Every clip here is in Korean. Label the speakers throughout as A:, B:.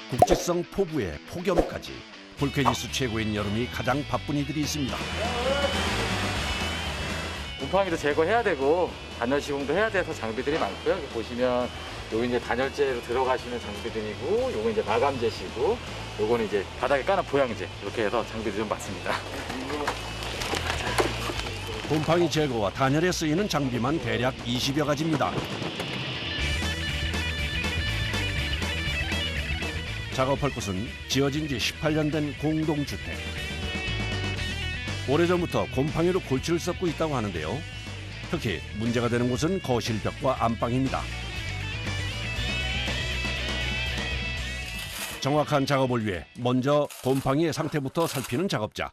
A: 국지성 포부에 폭염까지 불쾌지수 최고인 여름이 가장 바쁜 이들이 있습니다.
B: 곰팡이도 제거해야 되고 단열 시공도 해야 돼서 장비들이 많고요. 여기 보시면 요거 이제 단열재로 들어가시는 장비들이고 요거 이제 마감재시고 요거는 이제 바닥에 까는 보양재 이렇게 해서 장비들이 좀 많습니다.
A: 곰팡이 제거와 단열에 쓰이는 장비만 대략 20여 가지입니다. 작업할 곳은 지어진 지 18년 된 공동주택. 오래전부터 곰팡이로 골치를 썩고 있다고 하는데요. 특히 문제가 되는 곳은 거실벽과 안방입니다. 정확한 작업을 위해 먼저 곰팡이의 상태부터 살피는 작업자.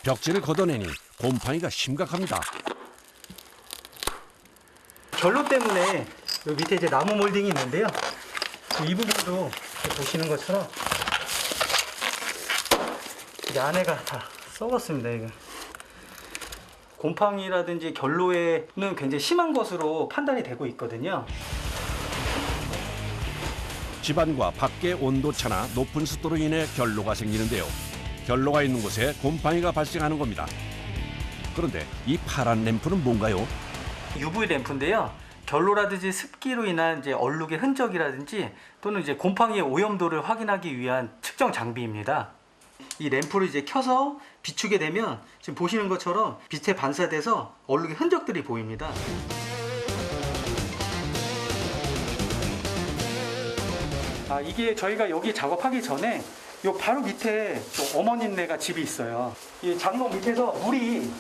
A: 벽지를 걷어내니 곰팡이가 심각합니다.
C: 결로 때문에 요 밑에 이제 나무 몰딩이 있는데요. 이 부분도 보시는 것처럼 이제 안에가 다 썩었습니다. 이거 곰팡이라든지 결로에는 굉장히 심한 것으로 판단이 되고 있거든요.
A: 집안과 밖의 온도차나 높은 습도로 인해 결로가 생기는데요. 결로가 있는 곳에 곰팡이가 발생하는 겁니다. 그런데 이 파란 램프는 뭔가요?
C: UV 램프인데요. 결로라든지 습기로 인한 이제 얼룩의 흔적이라든지 또는 이제 곰팡이의 오염도를 확인하기 위한 측정 장비입니다. 이 램프를 이제 켜서 비추게 되면 지금 보시는 것처럼 빛에 반사돼서 얼룩의 흔적들이 보입니다. 이게 저희가 여기 작업하기 전에 요 바로 밑에 또 어머님네가 집이 있어요. 이 장롱 밑에서 물이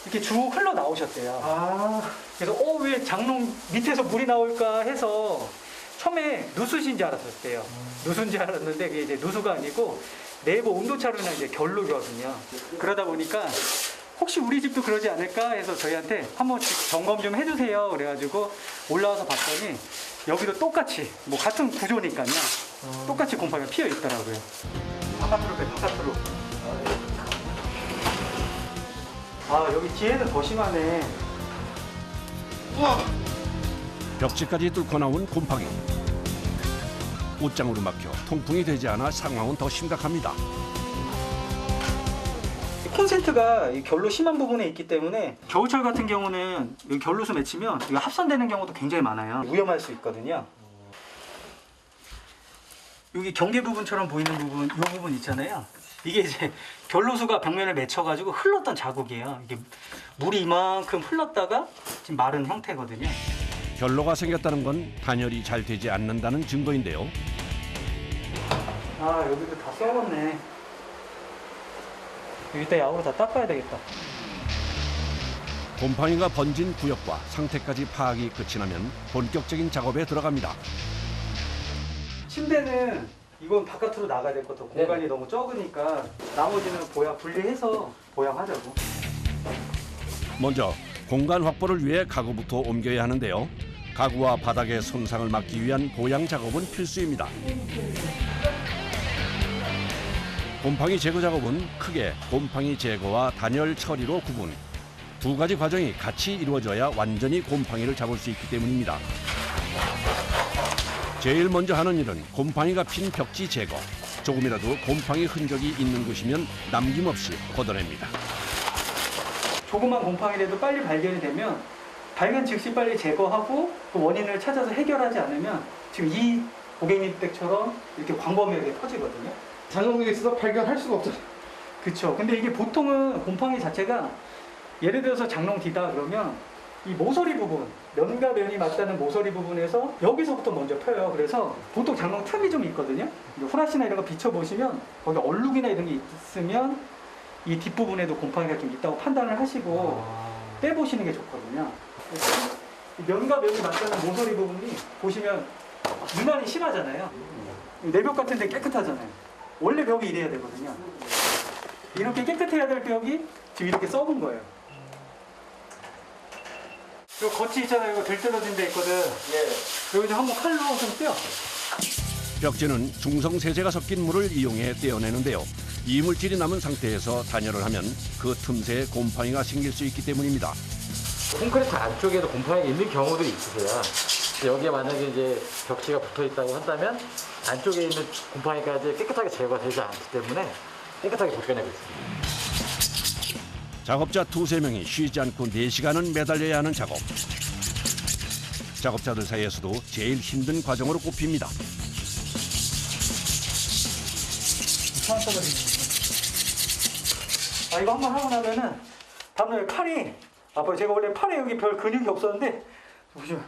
C: 이렇게 쭉 흘러 나오셨대요. 그래서 왜 장롱 밑에서 물이 나올까 해서 처음에 누수신지 알았었대요. 누수인지 알았는데 그게 이제 누수가 아니고 내부 온도차로 인한 이제 결로거든요. 그러다 보니까 혹시 우리 집도 그러지 않을까 해서 저희한테 한 번씩 점검 좀 해주세요. 그래가지고 올라와서 봤더니 여기도 똑같이 뭐 같은 구조니까요. 똑같이 곰팡이가 피어 있더라고요. 바깥으로 빼, 바깥으로. 여기 뒤에는 더 심하네.
A: 벽지까지 뚫고 나온 곰팡이. 옷장으로 막혀 통풍이 되지 않아 상황은 더 심각합니다.
C: 콘센트가 이 결로 심한 부분에 있기 때문에 겨울철 같은 경우는 여기 결로수 맺히면 이거 합선되는 경우도 굉장히 많아요. 위험할 수 있거든요. 여기 경계 부분처럼 보이는 부분, 이 부분 있잖아요. 이게 이제 결로수가 벽면에 맺혀가지고 흘렀던 자국이에요. 이게 물이 이만큼 흘렀다가 지금 마른 형태거든요.
A: 결로가 생겼다는 건 단열이 잘 되지 않는다는 증거인데요.
C: 여기도 다 썩었네. 이따 야구로 다 닦아야 되겠다.
A: 곰팡이가 번진 구역과 상태까지 파악이 끝이 나면 본격적인 작업에 들어갑니다.
C: 침대는 이건 바깥으로 나가야 될 것 같아. 공간이 너무 적으니까 나머지는 분리해서 보양하자고.
A: 먼저 공간 확보를 위해 가구부터 옮겨야 하는데요. 가구와 바닥의 손상을 막기 위한 보양 작업은 필수입니다. 곰팡이 제거 작업은 크게 곰팡이 제거와 단열 처리로 구분. 두 가지 과정이 같이 이루어져야 완전히 곰팡이를 잡을 수 있기 때문입니다. 제일 먼저 하는 일은 곰팡이가 핀 벽지 제거. 조금이라도 곰팡이 흔적이 있는 곳이면 남김없이 걷어냅니다.
C: 조그만 곰팡이라도 빨리 발견이 되면 발견 즉시 빨리 제거하고 그 원인을 찾아서 해결하지 않으면 지금 이 고객님 댁처럼 이렇게 광범위하게 퍼지거든요.
D: 장롱에 있어서 발견할 수가 없잖아.
C: 그렇죠. 근데 이게 보통은 곰팡이 자체가 예를 들어서 장롱 뒤다 그러면 이 모서리 부분, 면과 면이 맞닿는 모서리 부분에서 여기서부터 먼저 펴요. 그래서 보통 장롱 틈이 좀 있거든요. 후라시나 이런 거 비춰보시면 거기 얼룩이나 이런 게 있으면 이 뒷부분에도 곰팡이가 좀 있다고 판단을 하시고 빼보시는 게 좋거든요. 면과 면이 맞닿는 모서리 부분이 보시면 유난히 심하잖아요. 내벽 같은 데 깨끗하잖아요. 원래 벽이 이래야 되거든요. 이렇게 깨끗해야 될 벽이 지금 이렇게 썩은 거예요. 요 겉이 있잖아요. 이거 들떨어진 데 있거든. 여기 좀 한번 칼로 좀 떼어.
A: 벽지는 중성세제가 섞인 물을 이용해 떼어내는데요. 이물질이 남은 상태에서 단열을 하면 그 틈새에 곰팡이가 생길 수 있기 때문입니다.
B: 콘크리트 안쪽에도 곰팡이가 있는 경우들이 있으세요. 여기에 만약에 이제 벽지가 붙어 있다고 한다면 안쪽에 있는 곰팡이까지 깨끗하게 제거가 되지 않기 때문에 깨끗하게 벗겨내고 있습니다.
A: 작업자 두세 명이 쉬지 않고 4시간은 매달려야 하는 작업. 작업자들 사이에서도 제일 힘든 과정으로 꼽힙니다.
C: 이거 한 번 하고 나면은 다음날 팔이 아파요. 제가 원래 팔에 여기 별 근육이 없었는데 보시면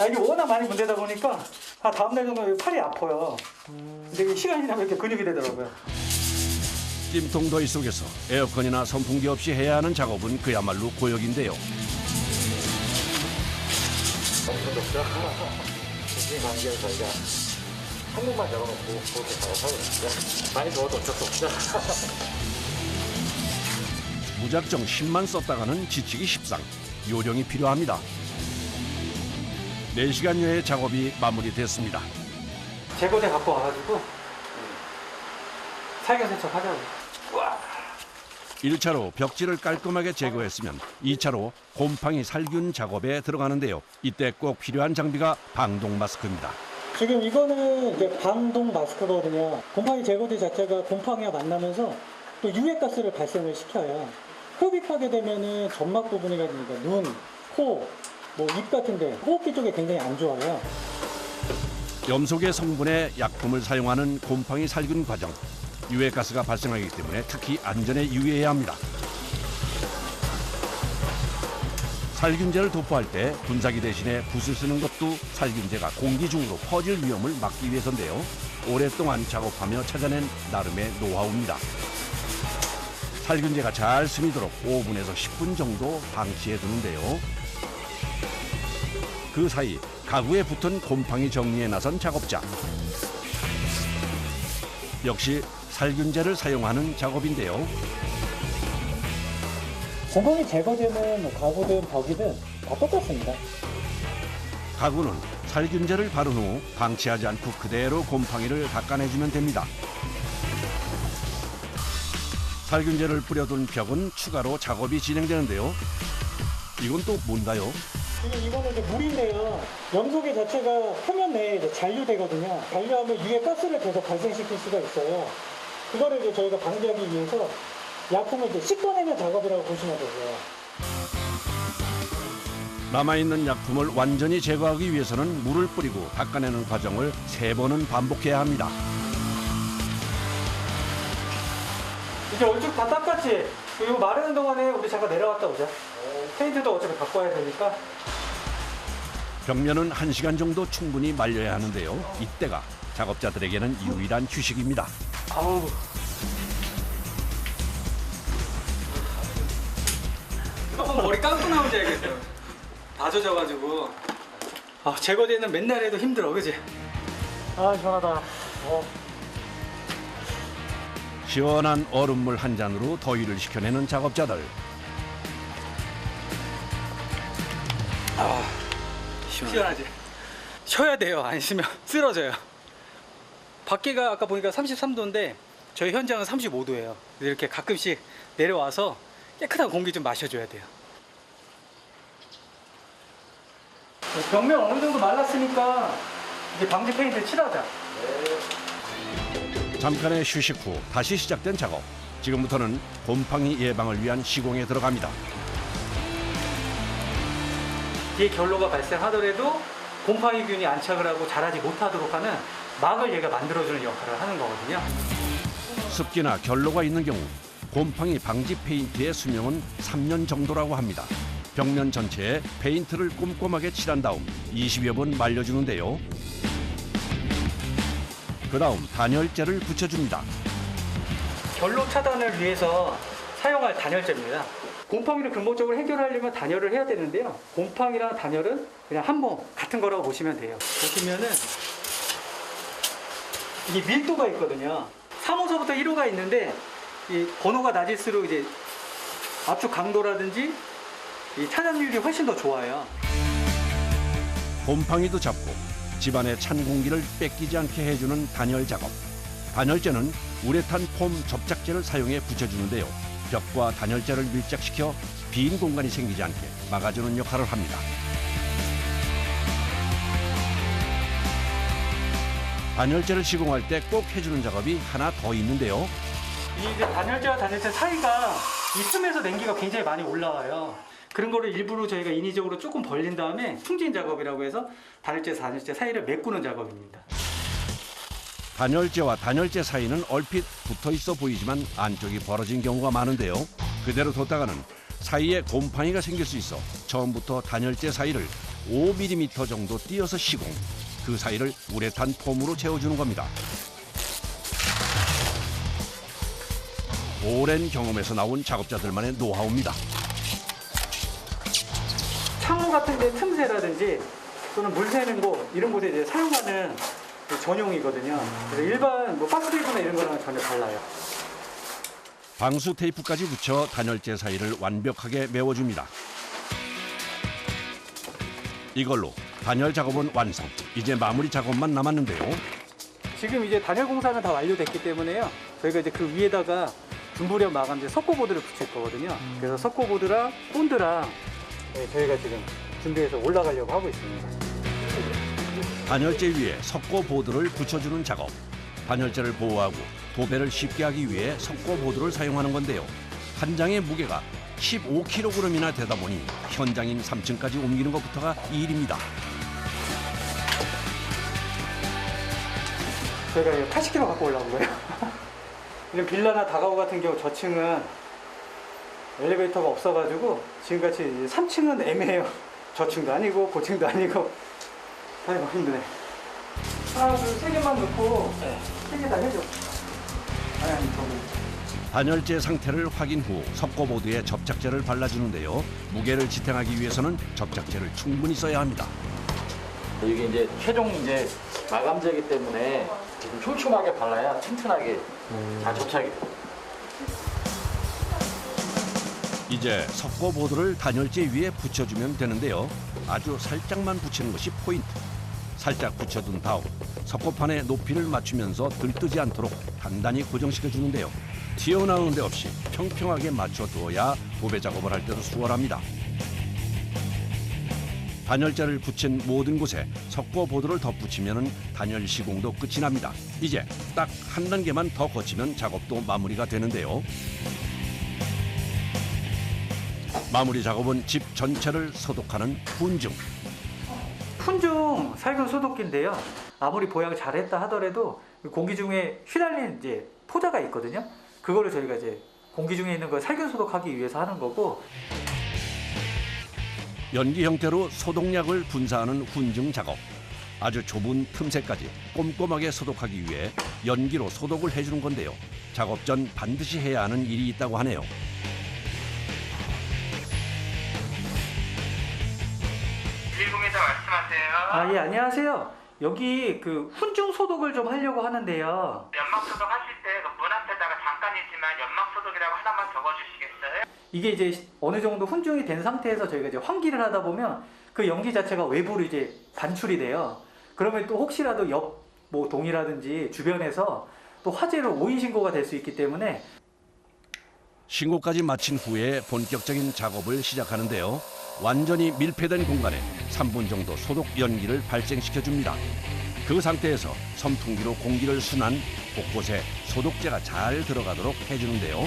C: 이게 워낙 많이 문대다 보니까 다음날 정도 팔이 아파요. 근데 이게 시간이 지나면 이렇게 근육이 되더라고요.
A: 찜통 더위 속에서 에어컨이나 선풍기 없이 해야 하는 작업은 그야말로 고역인데요.
B: 엄청 덥죠? 이 관계를 저희가 한국만 잡아놓고 그렇게 작업하고 있습니다. 많이 더워도 어쩔 수 없죠.
A: 무작정 힘만 썼다가는 지치기 십상. 요령이 필요합니다. 4시간여의 작업이 마무리됐습니다.
C: 제거대 갖고 와가지고 살균 세척하자고.
A: 1차로 벽지를 깔끔하게 제거했으면 2차로 곰팡이 살균 작업에 들어가는데요. 이때 꼭 필요한 장비가 방독 마스크입니다.
C: 지금 이거는 이제 방독 마스크거든요. 곰팡이 제거대 자체가 곰팡이와 만나면서 또 유해가스를 발생을 시켜요. 흡입하게 되면은 점막 부분이라든가 눈, 코, 입 같은데 호흡기 쪽에 굉장히 안 좋아요.
A: 염소계 성분의 약품을 사용하는 곰팡이 살균 과정. 유해가스가 발생하기 때문에 특히 안전에 유의해야 합니다. 살균제를 도포할 때 분사기 대신에 붓을 쓰는 것도 살균제가 공기 중으로 퍼질 위험을 막기 위해서인데요. 오랫동안 작업하며 찾아낸 나름의 노하우입니다. 살균제가 잘 스미도록 5분에서 10분 정도 방치해 두는데요. 그 사이 가구에 붙은 곰팡이 정리에 나선 작업자. 역시 살균제를 사용하는 작업인데요.
C: 곰팡이 제거제는 가구든 벽이든 다 똑같습니다.
A: 가구는 살균제를 바른 후 방치하지 않고 그대로 곰팡이를 닦아내주면 됩니다. 살균제를 뿌려둔 벽은 추가로 작업이 진행되는데요. 이건 또 뭔가요?
C: 지금 이거는 이제 물인데요. 염소계 자체가 표면 내에 이제 잔류되거든요. 잔류하면 유해 가스를 계속 발생시킬 수가 있어요. 그거를 이제 저희가 방지하기 위해서 약품을 이제 씻어내는 작업이라고 보시면 되고요.
A: 남아있는 약품을 완전히 제거하기 위해서는 물을 뿌리고 닦아내는 과정을 3번은 반복해야 합니다.
C: 이제 얼추 다 닦았지? 이거 마르는 동안에 우리 잠깐 내려갔다 오자. 페인트도 어차피 바꿔야 되니까.
A: 벽면은 1시간 정도 충분히 말려야 하는데요. 이때가 작업자들에게는 유일한 휴식입니다.
C: 아우. 머리 감고 나오지 알겠어요. 다 젖어가지고. 제거제는 맨날 해도 힘들어, 그지? 시원하다.
A: 시원한 얼음물 한 잔으로 더위를 식혀내는 작업자들.
C: 시원하지? 쉬어야 돼요. 안 쉬면 쓰러져요. 밖에가 아까 보니까 33도인데 저희 현장은 35도예요. 이렇게 가끔씩 내려와서 깨끗한 공기 좀 마셔줘야 돼요. 벽면 어느 정도 말랐으니까 이제 방지 페인트 칠하자.
A: 잠깐의 휴식 후 다시 시작된 작업. 지금부터는 곰팡이 예방을 위한 시공에 들어갑니다.
C: 뒤에 결로가 발생하더라도 곰팡이균이 안착을 하고 자라지 못하도록 하는 막을 얘가 만들어주는 역할을 하는 거거든요.
A: 습기나 결로가 있는 경우 곰팡이 방지 페인트의 수명은 3년 정도라고 합니다. 벽면 전체에 페인트를 꼼꼼하게 칠한 다음 20여 번 말려주는데요. 그 다음 단열재를 붙여줍니다.
C: 결로 차단을 위해서 사용할 단열재입니다. 곰팡이를 근본적으로 해결하려면 단열을 해야 되는데요. 곰팡이랑 단열은 그냥 한 번 같은 거라고 보시면 돼요. 보시면은 이게 밀도가 있거든요. 3호서부터 1호가 있는데 이 번호가 낮을수록 이제 압축 강도라든지 이 차단율이 훨씬 더 좋아요.
A: 곰팡이도 잡고 집안의 찬 공기를 뺏기지 않게 해주는 단열 작업. 단열재는 우레탄 폼 접착제를 사용해 붙여주는데요. 벽과 단열재를 밀착시켜 빈 공간이 생기지 않게 막아주는 역할을 합니다. 단열재를 시공할 때 꼭 해주는 작업이 하나 더 있는데요.
C: 이 단열재와 단열재 사이가 이 틈에서 냉기가 굉장히 많이 올라와요. 그런 거를 일부러 저희가 인위적으로 조금 벌린 다음에 풍진 작업이라고 해서 단열재 사이를 메꾸는 작업입니다.
A: 단열재와 단열재 사이는 얼핏 붙어 있어 보이지만 안쪽이 벌어진 경우가 많은데요. 그대로 뒀다가는 사이에 곰팡이가 생길 수 있어 처음부터 단열재 사이를 5mm 정도 띄어서 시공, 그 사이를 우레탄 폼으로 채워주는 겁니다. 오랜 경험에서 나온 작업자들만의 노하우입니다.
C: 창문 같은 데 틈새라든지 또는 물 새는 곳 이런 곳에 이제 사용하는 그 전용이거든요. 그래서 일반 박스테이프나 이런 거랑 전혀 달라요.
A: 방수 테이프까지 붙여 단열재 사이를 완벽하게 메워줍니다. 이걸로 단열 작업은 완성. 이제 마무리 작업만 남았는데요.
C: 지금 이제 단열 공사는 다 완료됐기 때문에요. 저희가 이제 그 위에다가 중부련 마감재 석고보드를 붙일 거거든요. 그래서 석고보드랑 본드랑 저희가 지금 준비해서 올라가려고 하고 있습니다.
A: 단열재 위에 석고 보드를 붙여주는 작업. 단열재를 보호하고 도배를 쉽게 하기 위해 석고 보드를 사용하는 건데요. 한 장의 무게가 15kg이나 되다 보니 현장인 3층까지 옮기는 것부터가 일입니다.
C: 저희가 80kg 갖고 올라온 거예요. 이런 빌라나 다가구 같은 경우 저층은 엘리베이터가 없어가지고 지금같이 3층은 애매해요. 저층도 아니고 고층도 아니고 아이고 힘드네. 하나 둘 3개만 넣고 3개 다 해줘. 아니 저기.
A: 단열재 상태를 확인 후 석고보드에 접착제를 발라주는데요. 무게를 지탱하기 위해서는 접착제를 충분히 써야 합니다.
B: 이게 이제 최종 이제 마감재이기 때문에 좀 촘촘하게 발라야 튼튼하게 잘 접착이 돼요.
A: 이제 석고보드를 단열재 위에 붙여주면 되는데요. 아주 살짝만 붙이는 것이 포인트. 살짝 붙여둔 다음 석고판의 높이를 맞추면서 들뜨지 않도록 단단히 고정시켜 주는데요. 튀어나오는 데 없이 평평하게 맞춰두어야 도배 작업을 할 때도 수월합니다. 단열재를 붙인 모든 곳에 석고보드를 덧붙이면 단열 시공도 끝이 납니다. 이제 딱 한 단계만 더 거치면 작업도 마무리가 되는데요. 마무리 작업은 집 전체를 소독하는 훈중.
C: 훈중 살균 소독기인데요. 아무리 보양 잘했다 하더라도 공기 중에 휘날린 이제 포자가 있거든요. 그거를 저희가 이제 공기 중에 있는 걸 살균 소독하기 위해서 하는 거고.
A: 연기 형태로 소독약을 분사하는 훈중 작업. 아주 좁은 틈새까지 꼼꼼하게 소독하기 위해 연기로 소독을 해주는 건데요. 작업 전 반드시 해야 하는 일이 있다고 하네요.
C: 아, 예, 안녕하세요. 여기 그 훈중 소독을 좀 하려고 하는데요.
E: 연막 소독 하실 때 문 앞에다가 잠깐이지만 연막 소독이라고 하나만 적어주시겠어요?
C: 이게 이제 어느 정도 훈중이 된 상태에서 저희가 이제 환기를 하다 보면 그 연기 자체가 외부로 이제 반출이 돼요. 그러면 또 혹시라도 옆 뭐 동이라든지 주변에서 또 화재로 오인 신고가 될 수 있기 때문에
A: 신고까지 마친 후에 본격적인 작업을 시작하는데요. 완전히 밀폐된 공간에 3분 정도 소독 연기를 발생시켜 줍니다. 그 상태에서 선풍기로 공기를 순환, 곳곳에 소독제가 잘 들어가도록 해주는데요.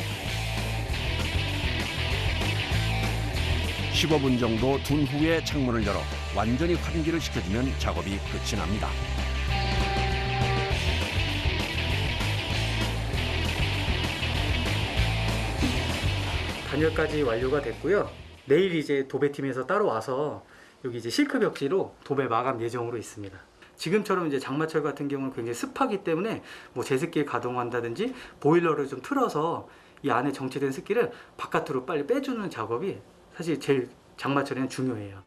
A: 15분 정도 둔 후에 창문을 열어 완전히 환기를 시켜주면 작업이 끝이 납니다.
C: 단열까지 완료가 됐고요. 내일 이제 도배팀에서 따로 와서 여기 이제 실크 벽지로 도배 마감 예정으로 있습니다. 지금처럼 이제 장마철 같은 경우는 굉장히 습하기 때문에 뭐 제습기를 가동한다든지 보일러를 좀 틀어서 이 안에 정체된 습기를 바깥으로 빨리 빼주는 작업이 사실 제일 장마철에는 중요해요.